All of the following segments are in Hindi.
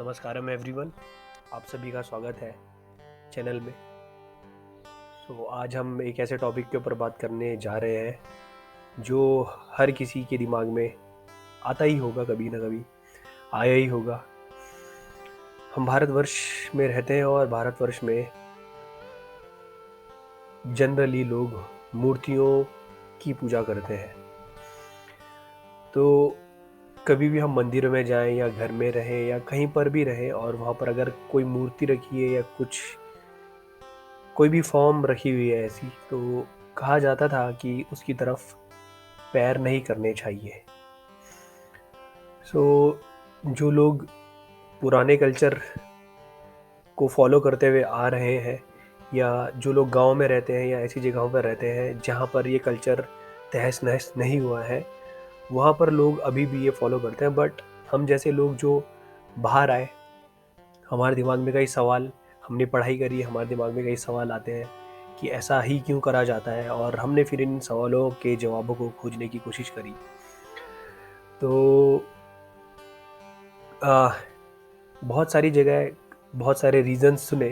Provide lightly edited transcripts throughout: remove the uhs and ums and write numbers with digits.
नमस्कारम एवरीवन, आप सभी का स्वागत है चैनल में। आज हम एक ऐसे टॉपिक के ऊपर बात करने जा रहे हैं जो हर किसी के दिमाग में आता ही होगा, कभी ना कभी आया ही होगा। हम भारतवर्ष में रहते हैं और भारतवर्ष में जनरली लोग मूर्तियों की पूजा करते हैं। तो कभी भी हम मंदिर में जाएं या घर में रहें या कहीं पर भी रहें और वहाँ पर अगर कोई मूर्ति रखी है या कुछ कोई भी फॉर्म रखी हुई है ऐसी, तो कहा जाता था कि उसकी तरफ पैर नहीं करने चाहिए। जो लोग पुराने कल्चर को फॉलो करते हुए आ रहे हैं या जो लोग गांव में रहते हैं या ऐसी जगहों पर रहते हैं जहां पर ये कल्चर तहस नहस नहीं हुआ है, वहाँ पर लोग अभी भी ये फॉलो करते हैं। बट हम जैसे लोग जो बाहर आए, हमारे दिमाग में कई सवाल, हमने पढ़ाई करी, हमारे दिमाग में कई सवाल आते हैं कि ऐसा ही क्यों करा जाता है, और हमने फिर इन सवालों के जवाबों को खोजने की कोशिश करी। तो बहुत सारी जगह बहुत सारे रीजंस सुने,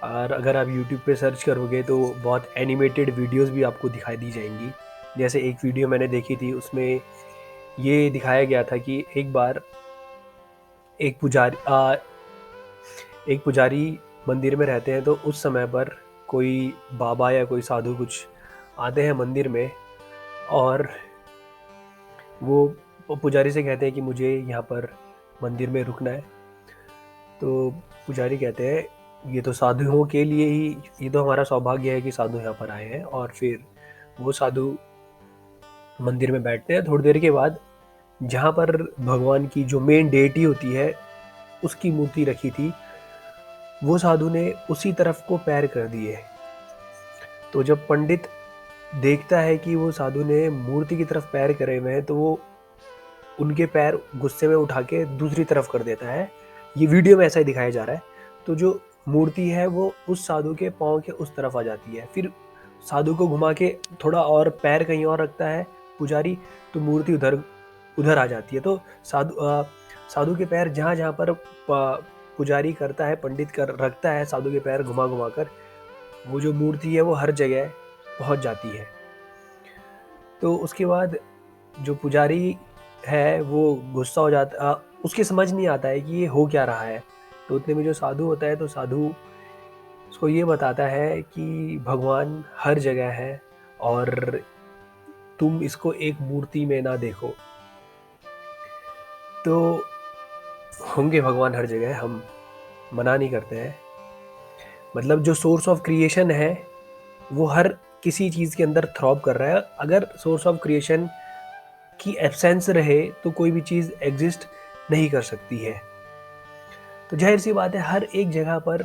और अगर आप YouTube पे सर्च करोगे तो बहुत एनिमेटेड वीडियोस भी आपको दिखाई दी जाएंगी। जैसे एक वीडियो मैंने देखी थी, उसमें ये दिखाया गया था कि एक बार एक पुजारी मंदिर में रहते हैं। तो उस समय पर कोई बाबा या कोई साधु कुछ आते हैं मंदिर में, और वो पुजारी से कहते हैं कि मुझे यहाँ पर मंदिर में रुकना है। तो पुजारी कहते हैं ये तो साधुओं के लिए ही, ये तो हमारा सौभाग्य है कि साधु यहाँ पर आए हैं। और फिर वो साधु मंदिर में बैठते हैं। थोड़ी देर के बाद जहाँ पर भगवान की जो मेन डेटी होती है उसकी मूर्ति रखी थी, वो साधु ने उसी तरफ को पैर कर दिए। तो जब पंडित देखता है कि वो साधु ने मूर्ति की तरफ पैर करे हुए हैं, तो वो उनके पैर गुस्से में उठा के दूसरी तरफ कर देता है। ये वीडियो में ऐसा ही दिखाया जा रहा है। तो जो मूर्ति है वो उस साधु के पाँव के उस तरफ आ जाती है। फिर साधु को घुमा के थोड़ा और पैर कहीं और रखता है पुजारी, तो मूर्ति उधर आ जाती है। तो साधु के पैर जहाँ जहाँ पर पुजारी करता है, पंडित रखता है साधु के पैर घुमा घुमा कर, वो जो मूर्ति है वो हर जगह पहुँच जाती है। तो उसके बाद जो पुजारी है वो गुस्सा हो जाता, उसके समझ नहीं आता है कि ये हो क्या रहा है। तो उतने में जो साधु होता है, तो साधु उसको ये बताता है कि भगवान हर जगह है और तुम इसको एक मूर्ति में ना देखो। तो होंगे भगवान हर जगह, हम मना नहीं करते हैं। मतलब जो सोर्स ऑफ क्रिएशन है वो हर किसी चीज़ के अंदर थ्रॉब कर रहा है। अगर सोर्स ऑफ क्रिएशन की एब्सेंस रहे तो कोई भी चीज़ एग्जिस्ट नहीं कर सकती है। तो जाहिर सी बात है, हर एक जगह पर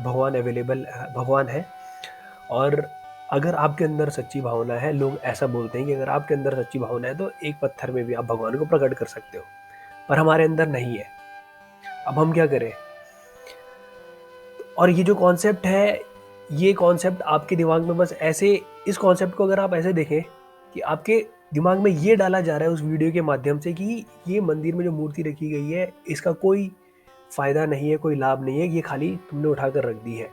भगवान है। और अगर आपके अंदर सच्ची भावना है, लोग ऐसा बोलते हैं कि अगर आपके अंदर सच्ची भावना है तो एक पत्थर में भी आप भगवान को प्रकट कर सकते हो, पर हमारे अंदर नहीं है। अब हम क्या करें? और ये जो कॉन्सेप्ट है, ये कॉन्सेप्ट आपके दिमाग में बस ऐसे, इस कॉन्सेप्ट को अगर आप ऐसे देखें कि आपके दिमाग में ये डाला जा रहा है उस वीडियो के माध्यम से कि ये मंदिर में जो मूर्ति रखी गई है इसका कोई फायदा नहीं है, कोई लाभ नहीं है, ये खाली तुमने उठाकर रख दी है।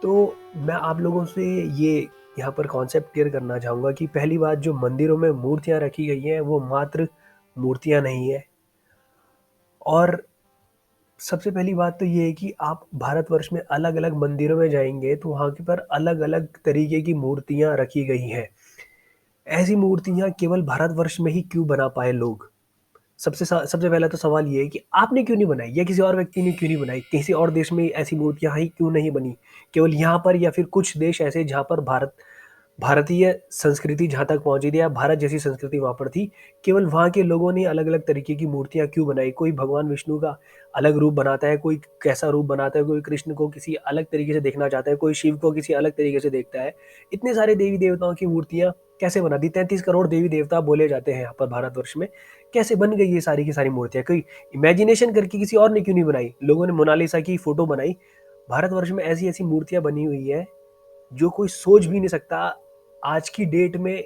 तो मैं आप लोगों से ये यहाँ पर कॉन्सेप्ट क्लियर करना चाहूँगा कि पहली बात, जो मंदिरों में मूर्तियाँ रखी गई हैं वो मात्र मूर्तियाँ नहीं है। और सबसे पहली बात तो ये है कि आप भारतवर्ष में अलग अलग मंदिरों में जाएंगे तो वहाँ के पर अलग अलग तरीके की मूर्तियाँ रखी गई हैं। ऐसी मूर्तियाँ केवल भारतवर्ष में ही क्यों बना पाए लोग? सबसे पहला तो सवाल ये है कि आपने क्यों नहीं बनाई, या किसी और व्यक्ति ने क्यों नहीं बनाई? किसी और देश में ऐसी मूर्तियाँ ही क्यों नहीं बनी? केवल यहाँ पर, या फिर कुछ देश ऐसे जहाँ पर भारतीय संस्कृति जहाँ तक पहुँची थी या भारत जैसी संस्कृति वहाँ पर थी, केवल वहाँ के लोगों ने अलग अलग तरीके की मूर्तियाँ क्यों बनाई? कोई भगवान विष्णु का अलग रूप बनाता है, कोई कैसा रूप बनाता है, कोई कृष्ण को किसी अलग तरीके से देखना चाहता है, कोई शिव को किसी अलग तरीके से देखता है। इतने सारे देवी देवताओं की मूर्तियाँ कैसे बना दी? 33 करोड़ देवी देवता बोले जाते हैं यहाँ पर भारतवर्ष में। कैसे बन गई ये सारी की सारी मूर्तियाँ? कोई इमेजिनेशन करके किसी और ने क्यों नहीं बनाई? लोगों ने मोनालिसा की फोटो बनाई। भारतवर्ष में ऐसी ऐसी मूर्तियाँ बनी हुई है जो कोई सोच भी नहीं सकता आज की डेट में।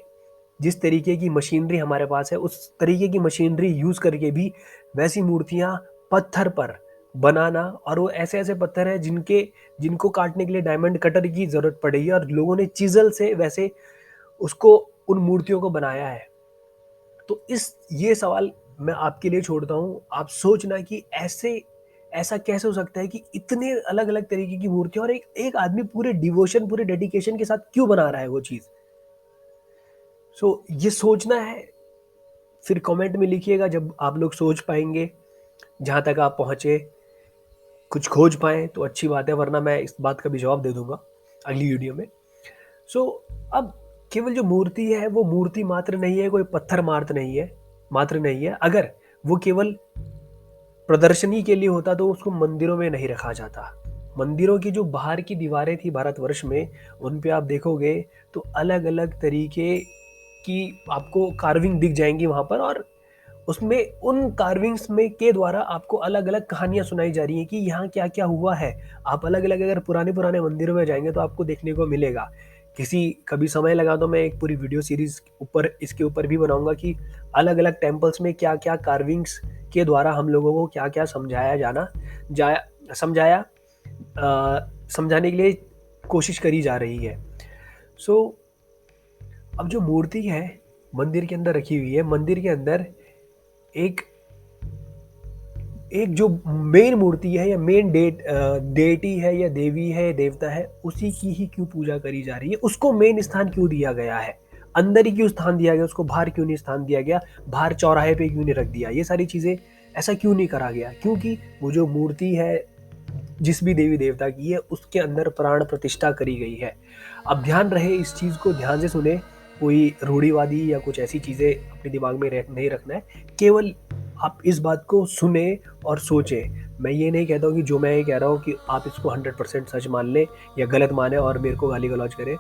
जिस तरीके की मशीनरी हमारे पास है, उस तरीके की मशीनरी यूज़ करके भी वैसी मूर्तियाँ पत्थर पर बनाना, और वो ऐसे-ऐसे पत्थर हैं जिनको काटने के लिए डायमंड कटर की ज़रूरत पड़ेगी, और लोगों ने चिज़ल से वैसे उसको उन मूर्तियों को बनाया है। तो ये सवाल मैं आपके लिए छोड़ता हूँ। आप सोचना कि ऐसा कैसे हो सकता है कि इतने अलग-अलग तरीके की मूर्तियाँ, और एक एक आदमी पूरे डिवोशन, पूरे डेडिकेशन के साथ क्यों बना रहा है वो चीज़? ये सोचना है, फिर कमेंट में लिखिएगा जब आप लोग सोच पाएँगे, जहाँ तक आप पहुँचे, कुछ खोज पाएँ तो अच्छी बात है, वरना मैं इस बात का भी जवाब दे दूँगा अगली वीडियो में। सो अब केवल जो मूर्ति है वो मूर्ति मात्र नहीं है, कोई पत्थर मात्र नहीं है। अगर वो केवल प्रदर्शनी के लिए होता तो उसको मंदिरों में नहीं रखा जाता। मंदिरों की जो बाहर की दीवारें थी भारतवर्ष में, उन पे आप देखोगे तो अलग-अलग तरीके की आपको कार्विंग दिख जाएँगी वहाँ पर, और उसमें उन कार्विंग्स में के द्वारा आपको अलग-अलग कहानियाँ सुनाई जा रही हैं कि यहाँ क्या-क्या हुआ है। आप अलग-अलग अगर पुराने-पुराने मंदिरों में जाएँगे तो आपको देखने को मिलेगा। कभी समय लगा तो मैं एक पूरी वीडियो सीरीज़ इसके ऊपर भी बनाऊँगा कि अलग-अलग टेम्पल्स में क्या-क्या कार्विंग्स के द्वारा हम लोगों को क्या-क्या समझाने के लिए कोशिश करी जा रही है। सो अब जो मूर्ति है मंदिर के अंदर रखी हुई है, मंदिर के अंदर एक एक जो मेन मूर्ति है या डेटी है या देवी है, देवता है, उसी की ही क्यों पूजा करी जा रही है? उसको मेन स्थान क्यों दिया गया है? अंदर ही क्यों स्थान दिया गया? उसको बाहर क्यों नहीं स्थान दिया गया? बाहर चौराहे पे क्यों नहीं रख दिया? ये सारी चीज़ें ऐसा क्यों नहीं करा गया? क्योंकि वो जो मूर्ति है, जिस भी देवी देवता की है, उसके अंदर प्राण प्रतिष्ठा करी गई है। अब ध्यान रहे, इस चीज़ को ध्यान से सुने, कोई रूढ़िवादी या कुछ ऐसी चीज़ें अपने दिमाग में नहीं रखना है। केवल आप इस बात को सुने और सोचें। मैं ये नहीं कहता हूँ कि जो मैं ये कह रहा हूँ कि आप इसको 100% सच मान लें या गलत मानें और मेरे को गाली-गलौज करें।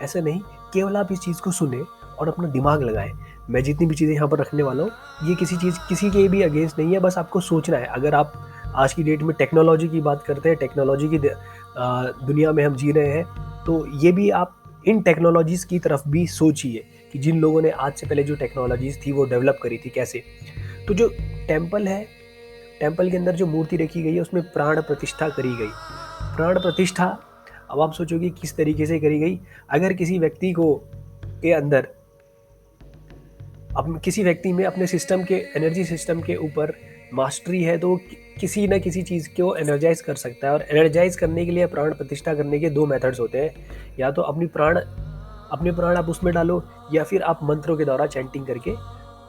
ऐसा नहीं, केवल आप इस चीज़ को सुनें और अपना दिमाग लगाएँ। मैं जितनी भी चीज़ें यहाँ पर रखने वाला हूँ, ये किसी के भी अगेंस्ट नहीं है, बस आपको सोचना है। अगर आप आज की डेट में टेक्नोलॉजी की बात करते हैं, टेक्नोलॉजी की दुनिया में हम जी रहे हैं, तो ये भी आप इन टेक्नोलॉजीज़ की तरफ भी सोचिए कि जिन लोगों ने आज से पहले जो टेक्नोलॉजीज़ थी वो डेवलप करी थी कैसे। तो जो टेम्पल है, टेम्पल के अंदर जो मूर्ति रखी गई है उसमें प्राण प्रतिष्ठा करी गई। प्राण प्रतिष्ठा, अब आप सोचोगे किस तरीके से करी गई? अगर किसी व्यक्ति में अपने सिस्टम के एनर्जी सिस्टम के ऊपर मास्टरी है, तो वो किसी न किसी चीज़ को एनर्जाइज़ कर सकता है, और एनर्जाइज़ करने के लिए प्राण प्रतिष्ठा करने के 2 मेथड्स होते हैं। या तो अपने प्राण आप उसमें डालो, या फिर आप मंत्रों के द्वारा चैंटिंग करके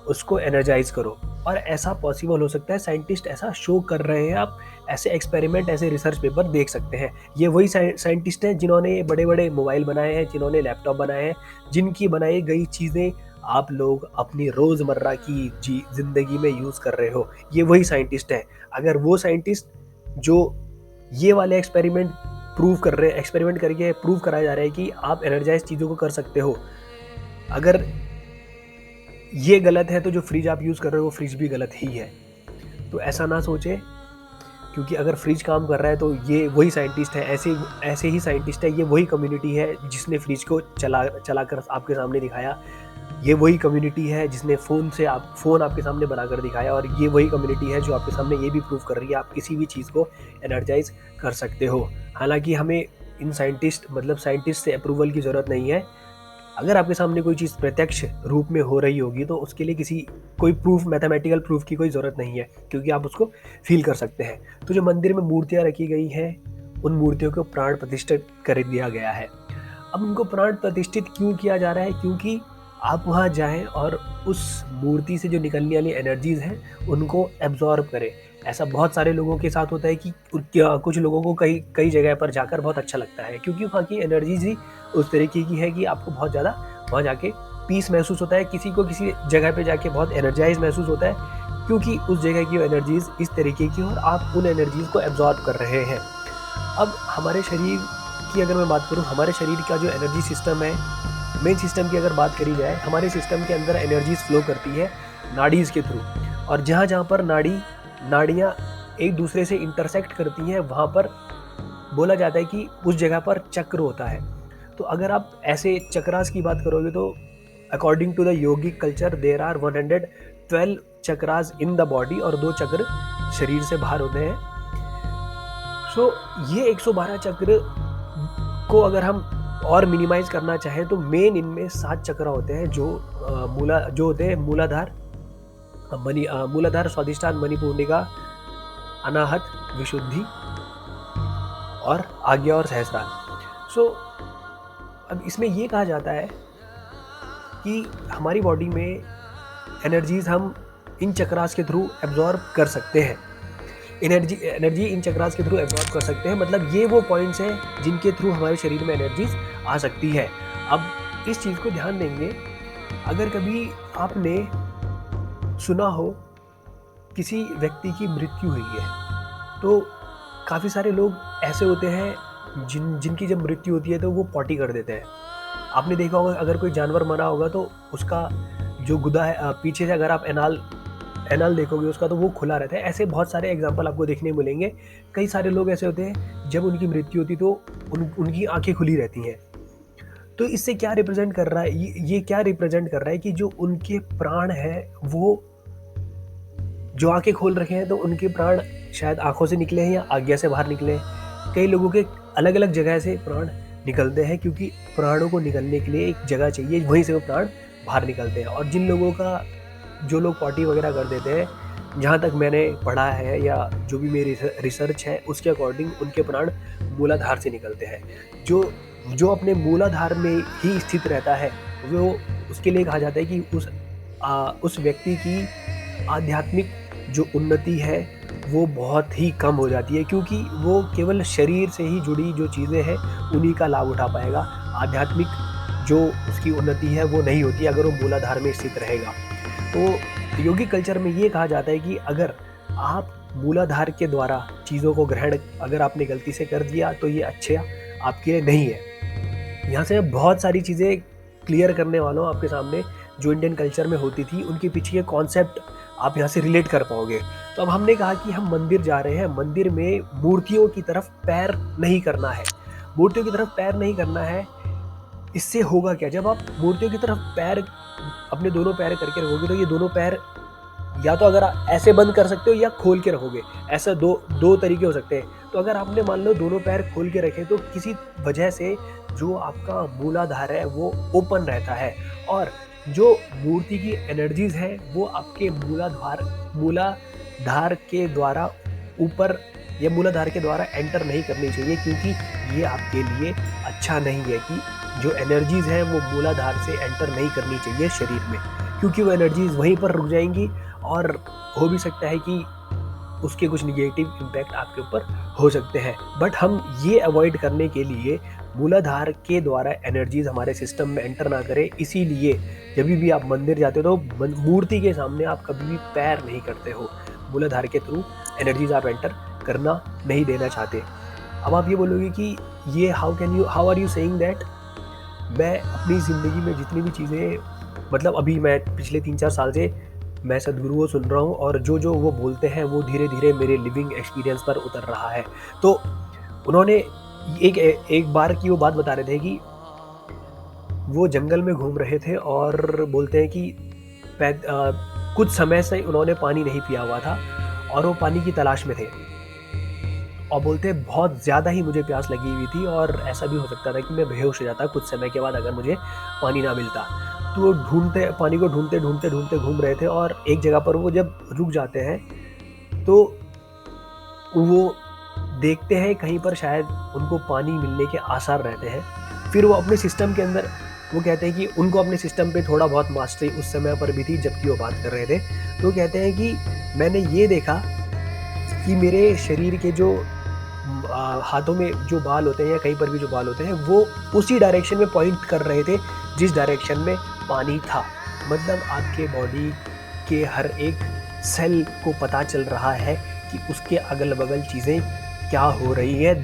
उसको एनर्जाइज़ करो, और ऐसा पॉसिबल हो सकता है। साइंटिस्ट ऐसा शो कर रहे हैं, आप ऐसे एक्सपेरिमेंट, ऐसे रिसर्च पेपर देख सकते हैं। ये वही साइंटिस्ट हैं जिन्होंने ये बड़े-बड़े मोबाइल बनाए हैं, जिन्होंने लैपटॉप बनाए हैं, जिनकी बनाई गई चीज़ें आप लोग अपनी रोज़मर्रा की ज़िंदगी में यूज़ कर रहे हो। ये वही साइंटिस्ट हैं। अगर वो साइंटिस्ट जो ये वाले एक्सपेरिमेंट करके प्रूव कराया जा रहा है कि आप एनर्जाइज़ चीज़ों को कर सकते हो, अगर ये गलत है तो जो फ्रिज आप यूज़ कर रहे हो वो फ्रिज भी गलत ही है। तो ऐसा ना सोचें, क्योंकि अगर फ्रिज काम कर रहा है तो ये वही साइंटिस्ट है, ऐसे ही साइंटिस्ट है, ये वही कम्युनिटी है जिसने फ्रिज को चलाकर आपके सामने दिखाया। ये वही कम्युनिटी है जिसने फ़ोन आपके सामने बनाकर दिखाया, और ये वही कम्युनिटी है जो आपके सामने ये भी प्रूव कर रही है आप किसी भी चीज़ को एनर्जाइज़ कर सकते हो। हालाँकि हमें इन साइंटिस्ट से अप्रूवल की ज़रूरत नहीं है। अगर आपके सामने कोई चीज़ प्रत्यक्ष रूप में हो रही होगी तो उसके लिए कोई मैथमेटिकल प्रूफ की कोई ज़रूरत नहीं है, क्योंकि आप उसको फ़ील कर सकते हैं। तो जो मंदिर में मूर्तियाँ रखी गई हैं, उन मूर्तियों को प्राण प्रतिष्ठित कर दिया गया है। अब उनको प्राण प्रतिष्ठित क्यों किया जा रहा है? क्योंकि आप वहाँ जाएँ और उस मूर्ति से जो निकलने वाली एनर्जीज़ हैं, उनको एब्ज़ॉर्ब करें। ऐसा बहुत सारे लोगों के साथ होता है कि कुछ लोगों को कई जगह पर जाकर बहुत अच्छा लगता है, क्योंकि वहाँ की एनर्जीज़ ही उस तरीके की है कि आपको बहुत ज़्यादा वहाँ जाके पीस महसूस होता है। किसी को किसी जगह पे जाके बहुत एनर्जाइज़ महसूस होता है, क्योंकि उस जगह की एनर्जीज़ इस तरीके की, और आप उन एनर्जीज़ को एब्ज़ॉर्ब कर रहे हैं। अब हमारे शरीर की अगर मैं बात करूँ, हमारे शरीर का जो एनर्जी सिस्टम है, मेन सिस्टम की अगर बात करी जाए, हमारे सिस्टम के अंदर एनर्जीज़ फ्लो करती है नाड़ीज़ के थ्रू, और जहाँ-जहाँ पर नाड़ियाँ एक दूसरे से इंटरसेक्ट करती हैं, वहाँ पर बोला जाता है कि उस जगह पर चक्र होता है। तो अगर आप ऐसे चक्रास की बात करोगे तो according to the yogic culture there are 112 chakras in the body, और 2 चक्र शरीर से बाहर होते हैं। सो ये 112 चक्र को अगर हम और मिनिमाइज करना चाहें तो मेन इनमें 7 चक्र होते हैं जो होते हैं मूलाधार, स्वादिष्ठान, मणिपुर्णिका, अनाहत, विशुद्धि और आज्ञा और सहस्रार। सो अब इसमें ये कहा जाता है कि हमारी बॉडी में एनर्जीज हम इन चक्रास के थ्रू एब्जॉर्ब कर सकते हैं। एनर्जी इन चक्रास के थ्रू एब्जॉर्ब कर सकते हैं, मतलब ये वो पॉइंट्स हैं जिनके थ्रू हमारे शरीर में एनर्जीज आ सकती है। अब इस चीज़ को ध्यान देंगे, अगर कभी आपने सुना हो किसी व्यक्ति की मृत्यु हुई है, तो काफ़ी सारे लोग ऐसे होते हैं जिनकी जब मृत्यु होती है तो वो पॉटी कर देते हैं। आपने देखा होगा अगर कोई जानवर मरा होगा तो उसका जो गुदा है, पीछे से अगर आप एनाल देखोगे उसका, तो वो खुला रहता है। ऐसे बहुत सारे एग्जाम्पल आपको देखने मिलेंगे। कई सारे लोग ऐसे होते हैं जब उनकी मृत्यु होती तो उनकी आंखें खुली रहती हैं। तो इससे क्या रिप्रेजेंट कर रहा है, ये क्या रिप्रेजेंट कर रहा है कि जो उनके प्राण है, वो जो आंखें खोल रखे हैं तो उनके प्राण शायद आंखों से निकले हैं या आज्ञा से बाहर निकले हैं। कई लोगों के अलग अलग जगह से प्राण निकलते हैं, क्योंकि प्राणों को निकलने के लिए एक जगह चाहिए, वहीं से वो प्राण बाहर निकलते हैं। और जिन लोगों का, जो लोग पॉटी वगैरह कर देते हैं, जहाँ तक मैंने पढ़ा है या जो भी मेरी रिसर्च है उसके अकॉर्डिंग उनके प्राण मूलाधार से निकलते हैं। जो अपने मूलाधार में ही स्थित रहता है, वो उसके लिए कहा जाता है कि उस व्यक्ति की आध्यात्मिक जो उन्नति है वो बहुत ही कम हो जाती है, क्योंकि वो केवल शरीर से ही जुड़ी जो चीज़ें हैं उन्हीं का लाभ उठा पाएगा। आध्यात्मिक जो उसकी उन्नति है वो नहीं होती अगर वो मूलाधार में स्थित रहेगा। तो योगिक कल्चर में ये कहा जाता है कि अगर आप मूलाधार के द्वारा चीज़ों को ग्रहण अगर आपने गलती से कर दिया तो ये अच्छा आपके लिए नहीं है। यहाँ से बहुत सारी चीज़ें क्लियर करने वाला हूँ आपके सामने, जो इंडियन कल्चर में होती थी, उनके पीछे ये कॉन्सेप्ट आप यहाँ से रिलेट कर पाओगे। तो अब हमने कहा कि हम मंदिर जा रहे हैं, मंदिर में मूर्तियों की तरफ पैर नहीं करना है। मूर्तियों की तरफ पैर नहीं करना है, इससे होगा क्या? जब आप मूर्तियों की तरफ पैर, अपने दोनों पैर करके रखोगे तो ये दोनों पैर या तो अगर आप ऐसे बंद कर सकते हो या खोल के रखोगे, ऐसा दो तरीके हो सकते हैं। तो अगर आपने मान लो दोनों पैर खोल के रखे तो किसी वजह से जो आपका मूलाधार है वो ओपन रहता है, और जो मूर्ति की एनर्जीज है वो आपके मूलाधार के द्वारा ऊपर या मूलाधार के द्वारा एंटर नहीं करनी चाहिए, क्योंकि ये आपके लिए अच्छा नहीं है कि जो एनर्जीज हैं वो मूलाधार से एंटर नहीं करनी चाहिए शरीर में, क्योंकि वो एनर्जीज वहीं पर रुक जाएंगी और हो भी सकता है कि उसके कुछ निगेटिव इम्पैक्ट आपके ऊपर हो सकते हैं। बट हम ये अवॉइड करने के लिए मूलाधार के द्वारा एनर्जीज हमारे सिस्टम में एंटर ना करें, इसीलिए जब भी आप मंदिर जाते हो तो मूर्ति के सामने आप कभी भी पैर नहीं करते हो। मूलाधार के थ्रू एनर्जीज आप एंटर करना नहीं देना चाहते। अब आप ये बोलोगे कि ये how are you saying that? मैं अपनी ज़िंदगी में जितनी भी चीज़ें, मतलब अभी मैं पिछले 3-4 साल से मैं सद्गुरु को सुन रहा हूँ, और जो वो बोलते हैं वो धीरे धीरे मेरे लिविंग एक्सपीरियंस पर उतर रहा है। तो उन्होंने एक बार की वो बात बता रहे थे कि वो जंगल में घूम रहे थे और बोलते हैं कि कुछ समय से उन्होंने पानी नहीं पिया हुआ था और वो पानी की तलाश में थे, और बोलते हैं बहुत ज़्यादा ही मुझे प्यास लगी हुई थी और ऐसा भी हो सकता था कि मैं बेहोश हो जाता कुछ समय के बाद अगर मुझे पानी ना मिलता। तो वो पानी को ढूंढते घूम रहे थे, और एक जगह पर वो जब रुक जाते हैं तो वो देखते हैं कहीं पर शायद उनको पानी मिलने के आसार रहते हैं। फिर वो अपने सिस्टम के अंदर, वो कहते हैं कि उनको अपने सिस्टम पे थोड़ा बहुत मास्टरी उस समय पर भी थी जबकि वो बात कर रहे थे। तो वो कहते हैं कि मैंने ये देखा कि मेरे शरीर के जो हाथों में जो बाल होते हैं या कहीं पर भी जो बाल होते हैं वो उसी डायरेक्शन में पॉइंट कर रहे थे जिस डायरेक्शन में पानी था। मतलब आपके बॉडी के हर एक सेल को पता चल रहा है कि उसके अगल बगल चीज़ें क्या हो रही है।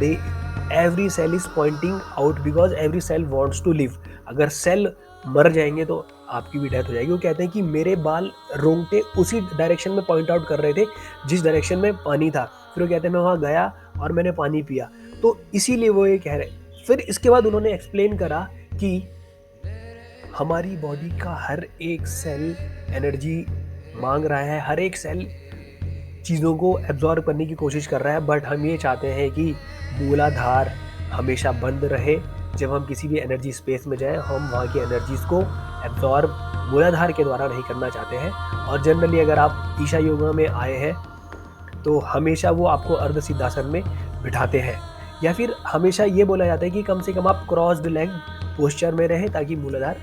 Every cell is pointing out because every cell wants to live. अगर सेल मर जाएंगे तो आपकी भी डेथ हो जाएगी। वो कहते हैं कि मेरे बाल रोंगटे उसी डायरेक्शन में पॉइंट आउट कर रहे थे जिस डायरेक्शन में पानी था। फिर वो कहते हैं मैं वहाँ गया और मैंने पानी पिया, तो इसीलिए वो ये कह रहे। फिर इसके बाद उन्होंने एक्सप्लेन करा कि हमारी बॉडी का हर एक सेल एनर्जी मांग रहा है, हर एक सेल चीज़ों को एब्जॉर्ब करने की कोशिश कर रहा है, बट हम ये चाहते हैं कि मूलाधार हमेशा बंद रहे। जब हम किसी भी एनर्जी स्पेस में जाएं, हम वहाँ की एनर्जीज को एब्जॉर्ब मूलाधार के द्वारा नहीं करना चाहते हैं। और जनरली अगर आप ईशा योगा में आए हैं तो हमेशा वो आपको अर्ध सिद्धासन में बिठाते हैं, या फिर हमेशा ये बोला जाता है कि कम से कम आप क्रॉस्ड लेग पोस्चर में रहें ताकि मूलाधार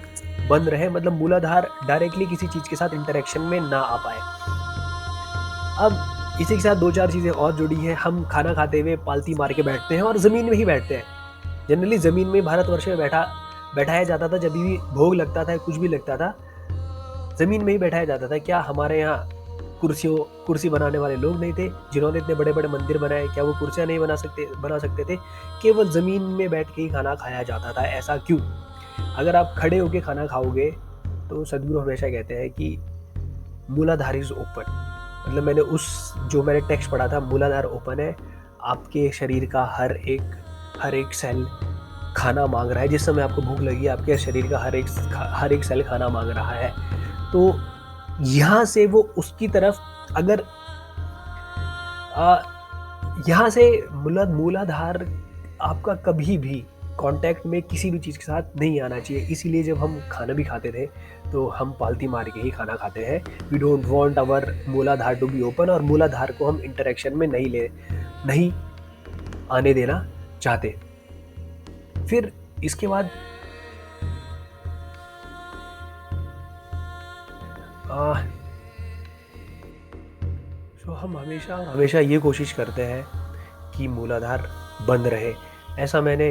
बंद रहे, मतलब मूलाधार डायरेक्टली किसी चीज़ के साथ इंटरेक्शन में ना आ पाए। अब इसी के साथ दो चार चीज़ें और जुड़ी हैं। हम खाना खाते हुए पालती मार के बैठते हैं और ज़मीन में ही बैठते हैं। जनरली ज़मीन में भारतवर्ष में बैठाया जाता था। जब भी भोग लगता था, कुछ भी लगता था, ज़मीन में ही बैठाया जाता था। क्या हमारे यहाँ कुर्सी बनाने वाले लोग नहीं थे जिन्होंने इतने बड़े बड़े मंदिर बनाए? क्या वो कुर्सियाँ नहीं बना सकते थे? केवल ज़मीन में बैठ के ही खाना खाया जाता था। ऐसा क्यों? अगर आप खड़े होके खाना खाओगे तो सदगुरु हमेशा कहते हैं कि मूलाधार इज ओपन। मतलब मैंने टेक्स्ट पढ़ा था, मूलाधार ओपन है, आपके शरीर का हर एक सेल खाना मांग रहा है। जिस समय आपको भूख लगी, आपके शरीर का हर एक सेल खाना मांग रहा है। तो यहाँ से वो उसकी तरफ अगर यहाँ से मूलाधार आपका कभी भी कांटेक्ट में किसी भी चीज़ के साथ नहीं आना चाहिए। इसीलिए जब हम खाना भी खाते थे तो हम पालती मार के ही खाना खाते हैं। वी डोंट वांट आवर मूलाधार टू बी ओपन, और मूलाधार को हम इंटरेक्शन में नहीं आने देना चाहते। फिर इसके बाद तो हम हमेशा ये कोशिश करते हैं कि मूलाधार बंद रहे। ऐसा मैंने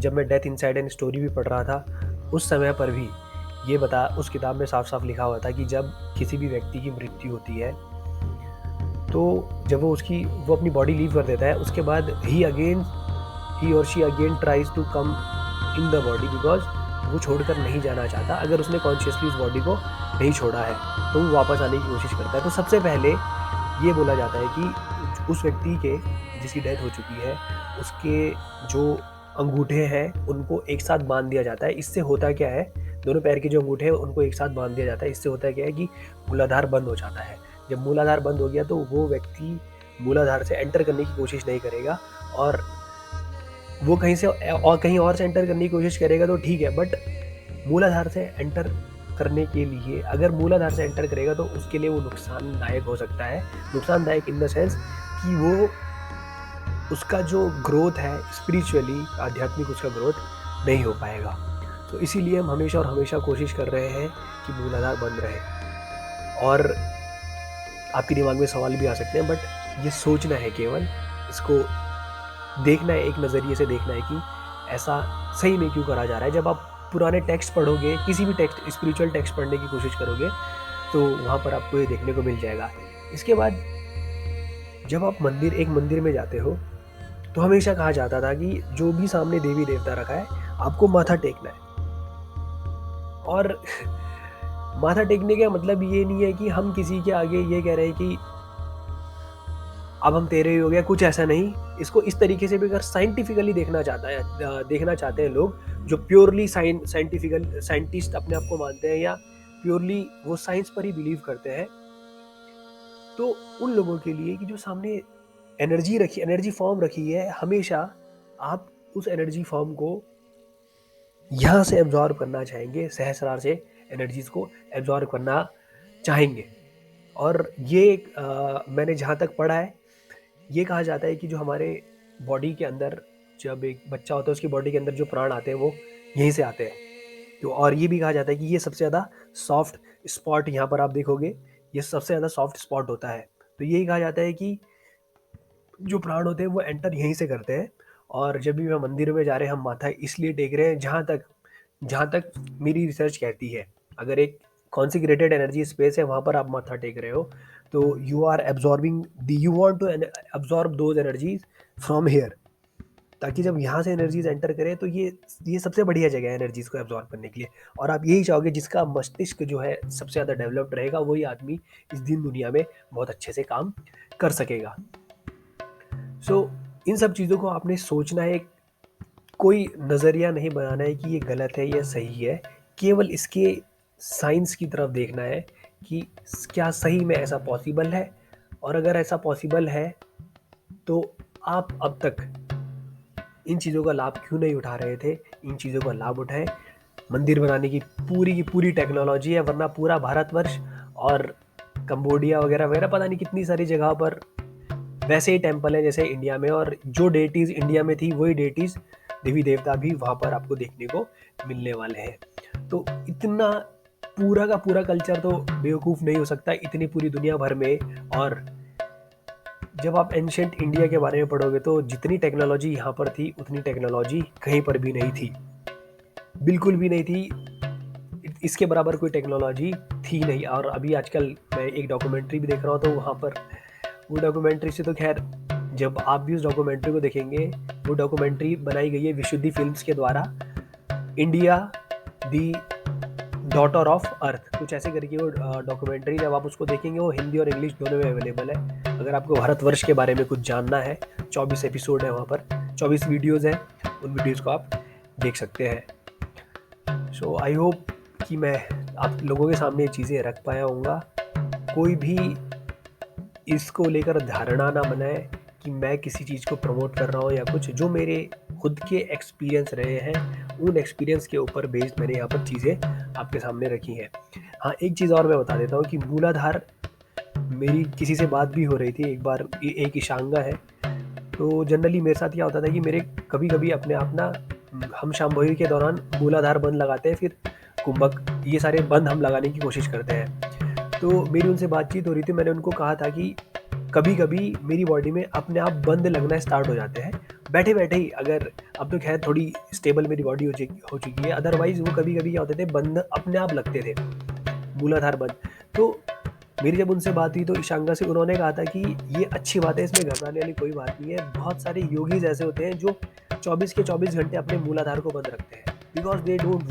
जब मैं डेथ इनसाइड एन स्टोरी भी पढ़ रहा था उस समय पर भी उस किताब में साफ साफ लिखा हुआ था कि जब किसी भी व्यक्ति की मृत्यु होती है तो जब वो अपनी बॉडी लीव कर देता है, उसके बाद ही और she again tries to come in the body, because वो छोड़कर नहीं जाना चाहता। अगर उसने कॉन्शियसली उस बॉडी को नहीं छोड़ा है तो वो वापस आने की कोशिश करता है। तो सबसे पहले ये बोला जाता है कि उस व्यक्ति के जिसकी डेथ हो चुकी है उसके जो अंगूठे हैं उनको एक साथ बांध दिया जाता है। इससे होता क्या है, दोनों पैर के जो अंगूठे हैं उनको एक साथ बांध दिया जाता है। इससे होता क्या है कि मूलाधार बंद हो जाता है। जब मूलाधार बंद हो गया तो वो व्यक्ति मूलाधार से एंटर करने की कोशिश नहीं करेगा, और वो कहीं और से एंटर करने की कोशिश करेगा तो ठीक है, बट मूलाधार से एंटर करने के लिए अगर मूलाधार से एंटर करेगा तो उसके लिए वो नुकसानदायक हो सकता है। नुकसानदायक इन द सेंस कि वो उसका जो ग्रोथ है स्पिरिचुअली, आध्यात्मिक उसका ग्रोथ नहीं हो पाएगा। तो इसीलिए हम हमेशा कोशिश कर रहे हैं कि मूलाधार बंद रहे। और आपके दिमाग में सवाल भी आ सकते हैं, बट ये सोचना है केवल, इसको देखना है, एक नज़रिए से देखना है कि ऐसा सही में क्यों करा जा रहा है। जब आप पुराने टेक्स्ट पढ़ोगे, किसी भी टेक्स्ट, स्पिरिचुअल टेक्स्ट पढ़ने की कोशिश करोगे तो वहाँ पर आपको ये देखने को मिल जाएगा। इसके बाद जब आप एक मंदिर में जाते हो तो हमेशा कहा जाता था कि जो भी सामने देवी देवता रखा है आपको माथा टेकना है। और माथा टेकने का मतलब ये नहीं है कि हम किसी के आगे ये कह रहे हैं कि अब हम तेरे ही हो गया, कुछ ऐसा नहीं। इसको इस तरीके से भी अगर साइंटिफिकली देखना चाहते हैं लोग जो प्योरली साइंटिस्ट अपने आप को मानते हैं या प्योरली वो साइंस पर ही बिलीव करते हैं, तो उन लोगों के लिए कि जो सामने एनर्जी फॉर्म रखी है, हमेशा आप उस एनर्जी फॉर्म को यहाँ से एब्जॉर्ब करना चाहेंगे, सहस्रार से एनर्जीज को एब्जॉर्ब करना चाहेंगे। और ये मैंने जहाँ तक पढ़ा है, ये कहा जाता है कि जो हमारे बॉडी के अंदर जब एक बच्चा होता है उसकी बॉडी के अंदर जो प्राण आते हैं वो यहीं से आते हैं। तो और ये भी कहा जाता है कि ये सबसे ज़्यादा सॉफ्ट स्पॉट, यहाँ पर आप देखोगे ये सबसे ज़्यादा सॉफ्ट स्पॉट होता है। तो यही कहा जाता है कि जो प्राण होते हैं वो एंटर यहीं से करते हैं। और जब भी हम मंदिर में जा रहे हैं हम माथा इसलिए टेक रहे हैं, जहाँ तक मेरी रिसर्च कहती है, अगर एक कॉन्सिक्रेटेड एनर्जी स्पेस है वहाँ पर आप माथा टेक रहे हो तो you want to absorb those energies from here, ताकि जब यहाँ से एनर्जीज एंटर करें तो ये सबसे बढ़िया जगह है एनर्जीज को एब्जॉर्ब करने के लिए। और आप यही चाहोगे जिसका मस्तिष्क जो है सबसे ज़्यादा डेवलप्ड रहेगा वही आदमी इस दिन दुनिया में बहुत अच्छे से काम कर सकेगा। सो इन सब चीज़ों को आपने सोचना है, कोई नज़रिया नहीं बनाना है कि ये गलत है या सही है, केवल इसके साइंस की तरफ देखना है कि क्या सही में ऐसा पॉसिबल है, और अगर ऐसा पॉसिबल है तो आप अब तक इन चीज़ों का लाभ क्यों नहीं उठा रहे थे? इन चीज़ों का लाभ उठाएँ। मंदिर बनाने की पूरी टेक्नोलॉजी है, वरना पूरा भारतवर्ष और कंबोडिया वगैरह-वगैरह पता नहीं कितनी सारी जगहों पर वैसे ही टेम्पल है जैसे इंडिया में, और जो डेटीज़ इंडिया में थी वही डेटीज़ देवी-देवता भी वहाँ पर आपको देखने को मिलने वाले हैं। तो इतना पूरा का पूरा कल्चर तो बेवकूफ़ नहीं हो सकता इतनी पूरी दुनिया भर में। और जब आप एंशिएंट इंडिया के बारे में पढ़ोगे तो जितनी टेक्नोलॉजी यहाँ पर थी उतनी टेक्नोलॉजी कहीं पर भी नहीं थी, बिल्कुल भी नहीं थी। इसके बराबर कोई टेक्नोलॉजी थी नहीं। और अभी आजकल मैं एक डॉक्यूमेंट्री भी देख रहा हूँ तो वहाँ पर वो डॉक्यूमेंट्री से तो खैर, जब आप भी उस डॉक्यूमेंट्री को देखेंगे, वो डॉक्यूमेंट्री बनाई गई है विशुद्धि फिल्म्स के द्वारा, India the daughter of earth, कुछ ऐसे करके वो डॉक्यूमेंट्री, जब आप उसको देखेंगे वो हिंदी और इंग्लिश दोनों में अवेलेबल है। अगर आपको भारतवर्ष के बारे में कुछ जानना है, 24 एपिसोड है वहाँ पर, 24 वीडियोज़ हैं, उन वीडियोज़ को आप देख सकते हैं। सो आई होप कि मैं आप लोगों के सामने ये चीज़ें रख पाया हूँगा। कोई भी इसको लेकर धारणा ना बनाए कि मैं किसी चीज़ को प्रमोट कर रहा हूँ या कुछ, जो मेरे खुद के एक्सपीरियंस रहे हैं उन एक्सपीरियंस के ऊपर बेस्ड मैंने यहाँ पर चीज़ें आपके सामने रखी हैं। हाँ, एक चीज़ और मैं बता देता हूँ कि मूलाधार, मेरी किसी से बात भी हो रही थी एक बार, एक ईशांगा है, तो जनरली मेरे साथ क्या होता था कि मेरे कभी कभी अपने आप ना, हम शांभवी के दौरान मूलाधार बंद लगाते हैं, फिर कुंभक, ये सारे बंद हम लगाने की कोशिश करते हैं। तो मेरी उनसे बातचीत हो रही थी, मैंने उनको कहा था कि कभी कभी मेरी बॉडी में अपने आप बंद लगना स्टार्ट हो जाते हैं बैठे बैठे ही। अगर अब तो खैर थोड़ी स्टेबल मेरी बॉडी हो चुकी है, अदरवाइज वो कभी कभी क्या होते थे, बंद अपने आप लगते थे, मूलाधार बंद। तो मेरी जब उनसे बात हुई तो ईशांगा से, उन्होंने कहा था कि ये अच्छी बात है, इसमें घबराने वाली कोई बात नहीं है। बहुत सारे योगीज ऐसे होते हैं जो 24 के 24 घंटे अपने मूलाधार को बंद रखते हैं, because they don't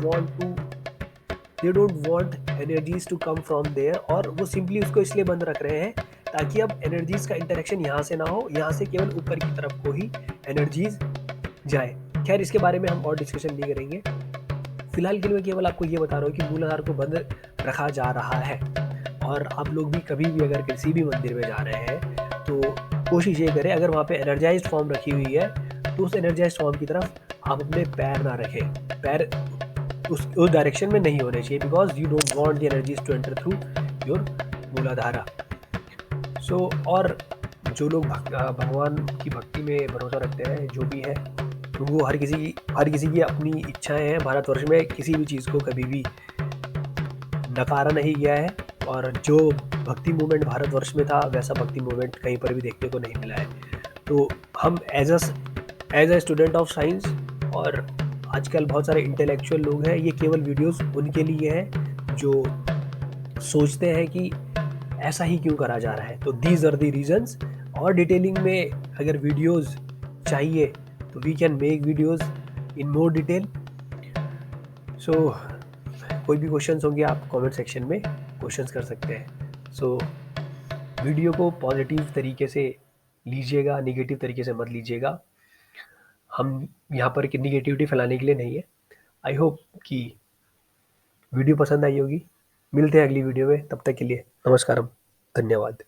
want energies to come from there, और वो सिंपली उसको इसलिए बंद रख रहे हैं ताकि अब एनर्जीज का इंटरेक्शन यहाँ से ना हो, यहाँ से केवल ऊपर की तरफ को ही एनर्जीज जाए। खैर, इसके बारे में हम और डिस्कशन नहीं करेंगे। फिलहाल के लिए मैं केवल आपको ये बता रहा हूँ कि मूलाधार को बंद रखा जा रहा है। और आप लोग भी कभी भी अगर किसी भी मंदिर में जा रहे हैं तो कोशिश ये करें, अगर वहाँ पे एनर्जाइज्ड फॉर्म रखी हुई है तो उस एनर्जाइज्ड फॉर्म की तरफ आप अपने पैर ना रखें। पैर उस डायरेक्शन में नहीं होने चाहिए, because you don't want the energies to enter through your Muladhara. So और जो लोग भगवान की भक्ति में भरोसा रखते हैं, जो भी है, उनको हर किसी की अपनी इच्छाएं हैं। भारतवर्ष में किसी भी चीज़ को कभी भी नकारा नहीं गया है, और जो भक्ति मूवमेंट भारतवर्ष में था वैसा भक्ति मूवमेंट कहीं पर भी देखने को नहीं मिला है। तो हम as a student of science, और आजकल बहुत सारे इंटेलेक्चुअल लोग हैं, ये केवल वीडियोस उनके लिए हैं जो सोचते हैं कि ऐसा ही क्यों करा जा रहा है। तो दीज आर द रीजंस। और डिटेलिंग में अगर वीडियोस चाहिए तो we can make videos in more detail. So कोई भी क्वेश्चंस होंगे आप कमेंट सेक्शन में क्वेश्चंस कर सकते हैं। सो वीडियो को पॉजिटिव तरीके से लीजिएगा, निगेटिव तरीके से मत लीजिएगा। हम यहाँ पर निगेटिविटी फैलाने के लिए नहीं है। आई होप कि वीडियो पसंद आई होगी। मिलते हैं अगली वीडियो में, तब तक के लिए नमस्कारम, धन्यवाद।